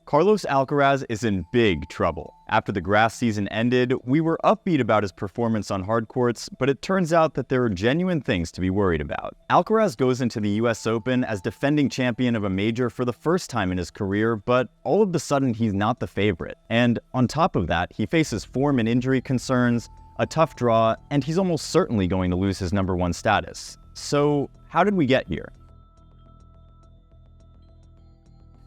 Carlos Alcaraz is in big trouble. After the grass season ended, we were upbeat about his performance on hard courts, but it turns out that there are genuine things to be worried about. Alcaraz goes into the US Open as defending champion of a major for the first time in his career, but all of a sudden he's not the favorite. And on top of that, he faces form and injury concerns, a tough draw, and he's almost certainly going to lose his #1 status. So how did we get here?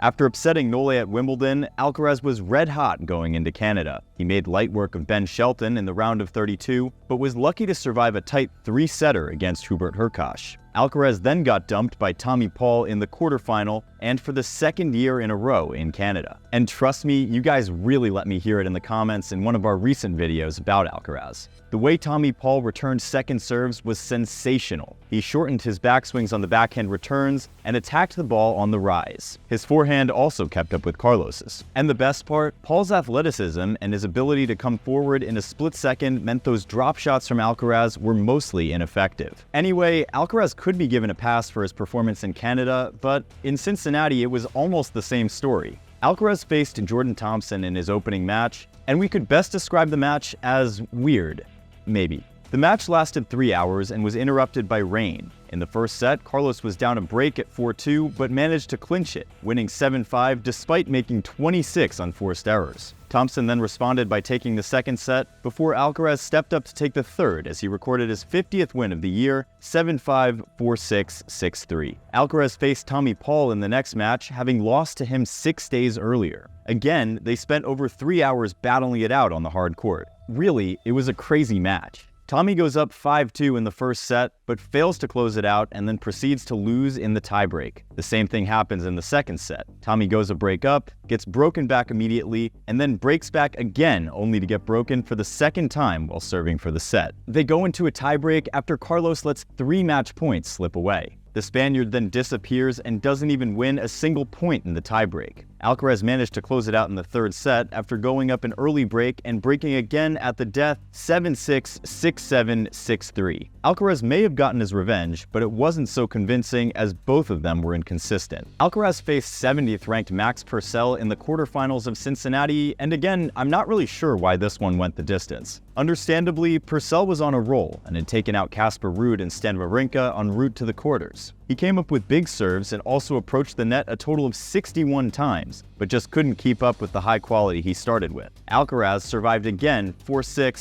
After upsetting Nole at Wimbledon, Alcaraz was red hot going into Canada. He made light work of Ben Shelton in the round of 32, but was lucky to survive a tight 3-setter against Hubert Hurkacz. Alcaraz then got dumped by Tommy Paul in the quarterfinal, and for the second year in a row in Canada. And trust me, you guys really let me hear it in the comments in one of our recent videos about Alcaraz. The way Tommy Paul returned second serves was sensational. He shortened his backswings on the backhand returns and attacked the ball on the rise. His forehand also kept up with Carlos's. And the best part, Paul's athleticism and his ability to come forward in a split second meant those drop shots from Alcaraz were mostly ineffective. Anyway, Alcaraz could be given a pass for his performance in Canada, but in Cincinnati it was almost the same story. Alcaraz faced Jordan Thompson in his opening match, and we could best describe the match as weird. Maybe. The match lasted 3 hours and was interrupted by rain. In the first set, Carlos was down a break at 4-2, but managed to clinch it, winning 7-5 despite making 26 unforced errors. Thompson then responded by taking the second set, before Alcaraz stepped up to take the third as he recorded his 50th win of the year, 7-5, 4-6, 6-3. Alcaraz faced Tommy Paul in the next match, having lost to him 6 days earlier. Again, they spent over 3 hours battling it out on the hard court. Really, it was a crazy match. Tommy goes up 5-2 in the first set, but fails to close it out and then proceeds to lose in the tiebreak. The same thing happens in the second set. Tommy goes a break up, gets broken back immediately, and then breaks back again only to get broken for the second time while serving for the set. They go into a tiebreak after Carlos lets 3 match points slip away. The Spaniard then disappears and doesn't even win a single point in the tiebreak. Alcaraz managed to close it out in the third set after going up an early break and breaking again at the death 7-6, 6-7, 6-3. Alcaraz may have gotten his revenge, but it wasn't so convincing as both of them were inconsistent. Alcaraz faced 70th ranked Max Purcell in the quarterfinals of Cincinnati, and again, I'm not really sure why this one went the distance. Understandably, Purcell was on a roll and had taken out Casper Ruud and Stan Wawrinka en route to the quarters. He came up with big serves and also approached the net a total of 61 times, but just couldn't keep up with the high quality he started with. Alcaraz survived again 4-6,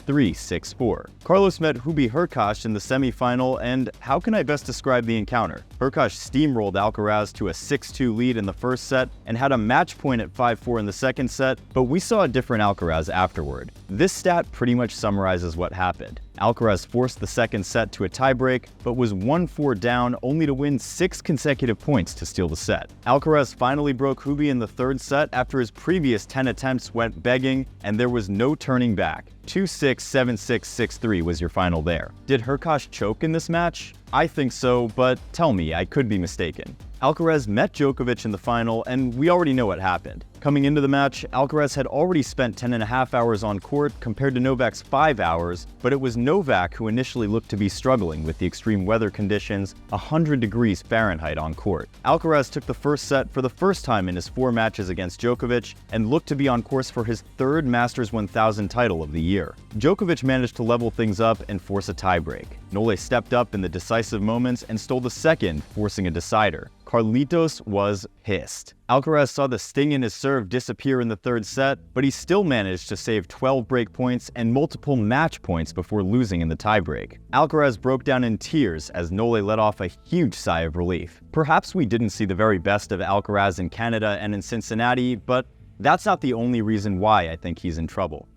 6-3, 6-4. Carlos met Hubert Hurkacz in the semifinal, and how can I best describe the encounter? Hurkacz steamrolled Alcaraz to a 6-2 lead in the first set and had a match point at 5-4 in the second set, but we saw a different Alcaraz afterward. This stat pretty much summarizes what happened. Alcaraz forced the second set to a tiebreak, but was 1-4 down only to win 6 consecutive points to steal the set. Alcaraz finally broke Hubie in the third set after his previous 10 attempts went begging, and there was no turning back. 2-6, 7-6, 6-3 was your final there. Did Hurkacz choke in this match? I think so, but tell me, I could be mistaken. Alcaraz met Djokovic in the final, and we already know what happened. Coming into the match, Alcaraz had already spent 10.5 hours on court compared to Novak's 5 hours, but it was Novak who initially looked to be struggling with the extreme weather conditions, 100 degrees Fahrenheit on court. Alcaraz took the first set for the first time in his 4 matches against Djokovic and looked to be on course for his 3rd Masters 1000 title of the year. Djokovic managed to level things up and force a tiebreak. Nole stepped up in the decisive moments and stole the second, forcing a decider. Carlitos was pissed. Alcaraz saw the sting in his serve disappear in the third set, but he still managed to save 12 break points and multiple match points before losing in the tiebreak. Alcaraz broke down in tears as Nole let off a huge sigh of relief. Perhaps we didn't see the very best of Alcaraz in Canada and in Cincinnati, but that's not the only reason why I think he's in trouble.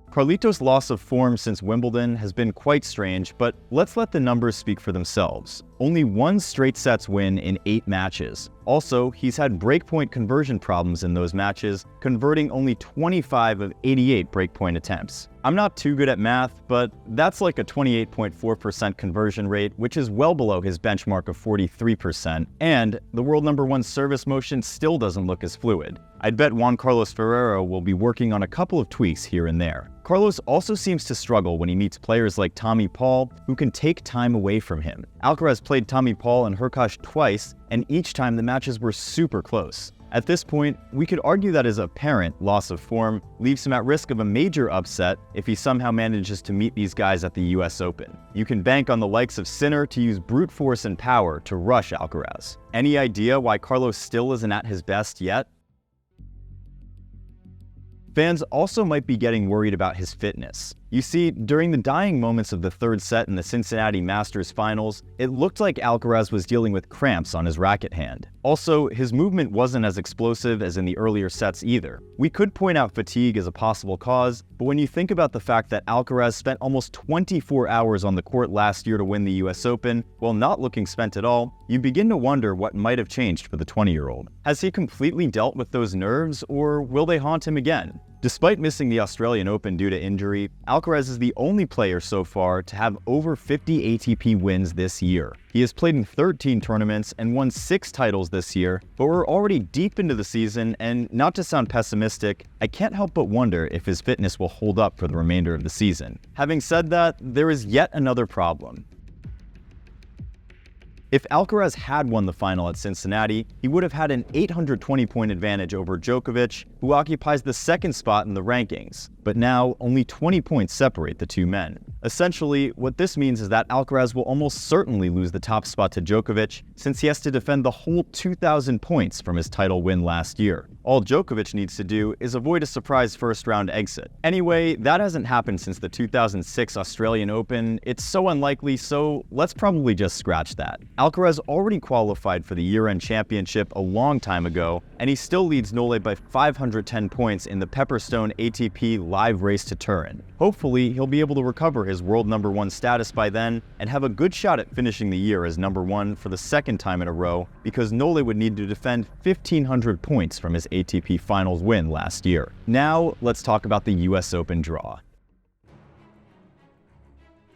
Carlitos' loss of form since Wimbledon has been quite strange, but let's let the numbers speak for themselves. Only 1 straight sets win in 8 matches. Also, he's had breakpoint conversion problems in those matches, converting only 25 of 88 breakpoint attempts. I'm not too good at math, but that's like a 28.4% conversion rate, which is well below his benchmark of 43%, and the world #1 service motion still doesn't look as fluid. I'd bet Juan Carlos Ferrero will be working on a couple of tweaks here and there. Carlos also seems to struggle when he meets players like Tommy Paul, who can take time away from him. Alcaraz played Tommy Paul and Hurkacz twice, and each time the matches were super close. At this point, we could argue that his apparent loss of form leaves him at risk of a major upset if he somehow manages to meet these guys at the US Open. You can bank on the likes of Sinner to use brute force and power to rush Alcaraz. Any idea why Carlos still isn't at his best yet? Fans also might be getting worried about his fitness. You see, during the dying moments of the third set in the Cincinnati Masters finals, it looked like Alcaraz was dealing with cramps on his racket hand. Also, his movement wasn't as explosive as in the earlier sets either. We could point out fatigue as a possible cause, but when you think about the fact that Alcaraz spent almost 24 hours on the court last year to win the US Open, while not looking spent at all, you begin to wonder what might have changed for the 20-year-old. Has he completely dealt with those nerves, or will they haunt him again? Despite missing the Australian Open due to injury, Alcaraz is the only player so far to have over 50 ATP wins this year. He has played in 13 tournaments and won 6 titles this year, but we're already deep into the season, and not to sound pessimistic, I can't help but wonder if his fitness will hold up for the remainder of the season. Having said that, there is yet another problem. If Alcaraz had won the final at Cincinnati, he would have had an 820-point advantage over Djokovic, who occupies the second spot in the rankings. But now, only 20 points separate the two men. Essentially, what this means is that Alcaraz will almost certainly lose the top spot to Djokovic, since he has to defend the whole 2,000 points from his title win last year. All Djokovic needs to do is avoid a surprise first-round exit. Anyway, that hasn't happened since the 2006 Australian Open. It's so unlikely, so let's probably just scratch that. Alcaraz already qualified for the year-end championship a long time ago, and he still leads Nole by 510 points in the Pepperstone ATP Live Race to Turin. Hopefully, he'll be able to recover his world number 1 status by then and have a good shot at finishing the year as number 1 for the second time in a row, because Nole would need to defend 1,500 points from his ATP Finals win last year. Now, let's talk about the US Open draw.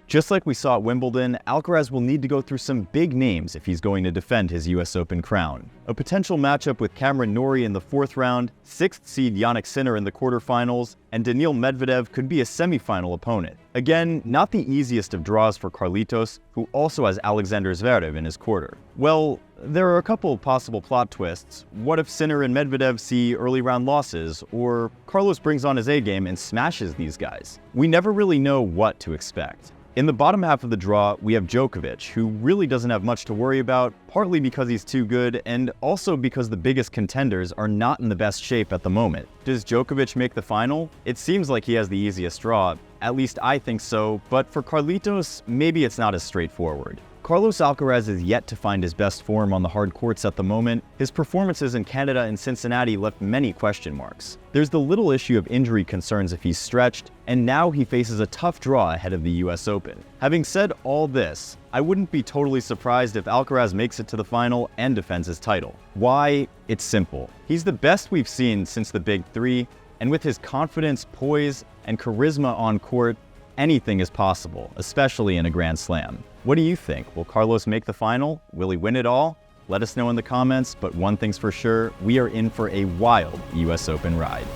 Just like we saw at Wimbledon, Alcaraz will need to go through some big names if he's going to defend his US Open crown. A potential matchup with Cameron Norrie in the 4th round, 6th seed Jannik Sinner in the quarterfinals, and Daniil Medvedev could be a semifinal opponent. Again, not the easiest of draws for Carlitos, who also has Alexander Zverev in his quarter. Well, there are a couple of possible plot twists. What if Sinner and Medvedev see early round losses, or Carlos brings on his A game and smashes these guys? We never really know what to expect. In the bottom half of the draw, we have Djokovic, who really doesn't have much to worry about, partly because he's too good, and also because the biggest contenders are not in the best shape at the moment. Does Djokovic make the final? It seems like he has the easiest draw. At least I think so, but for Carlitos, maybe it's not as straightforward. Carlos Alcaraz is yet to find his best form on the hard courts at the moment. His performances in Canada and Cincinnati left many question marks. There's the little issue of injury concerns if he's stretched, and now he faces a tough draw ahead of the US Open. Having said all this, I wouldn't be totally surprised if Alcaraz makes it to the final and defends his title. Why? It's simple. He's the best we've seen since the Big Three, and with his confidence, poise, and charisma on court, anything is possible, especially in a Grand Slam. What do you think? Will Carlos make the final? Will he win it all? Let us know in the comments, but one thing's for sure, we are in for a wild US Open ride.